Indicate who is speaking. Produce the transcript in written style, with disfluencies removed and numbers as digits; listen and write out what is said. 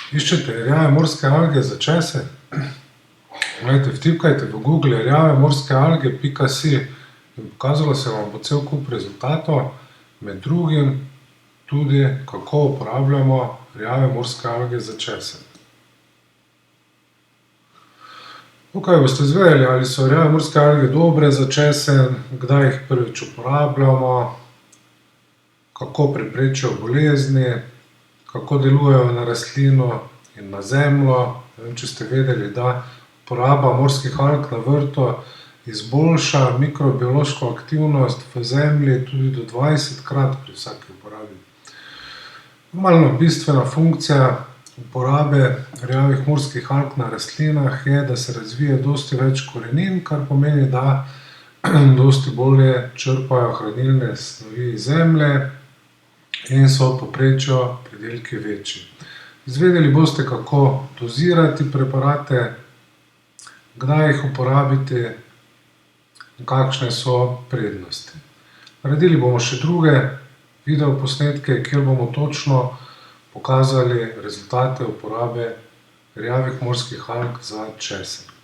Speaker 1: Iščete rjave morske alge za česen? Glejte, vtipkajte v Google rjavemorske-alge.si in pokazalo se vam bo cel kup rezultatov, med drugim tudi, kako uporabljamo rjave morske alge za česen. Tukaj boste izvedeli, ali so rjave morske alge dobre za česen, kdaj jih prvič uporabljamo, kako preprečijo bolezni, kako delujejo na rastlino in na zemljo. Ne vem, če ste vedeli, da uporaba morskih alg na vrtu izboljša mikrobiološko aktivnost v zemlji tudi do 20-krat pri vsaki uporabi. Normalno bistvena funkcija uporabe rjavih morskih alg na rastlinah je, da se razvije dosti več korenin, kar pomeni, da dosti bolje črpajo hranilne snovi iz zemlje in so v povprečju pridelki večji. Izvedeli boste, kako dozirati preparate, kdaj jih uporabiti in kakšne so prednosti. Naredili bomo še druge videoposnetke, kjer bomo točno pokazali rezultate uporabe rjavih morskih alg za česen.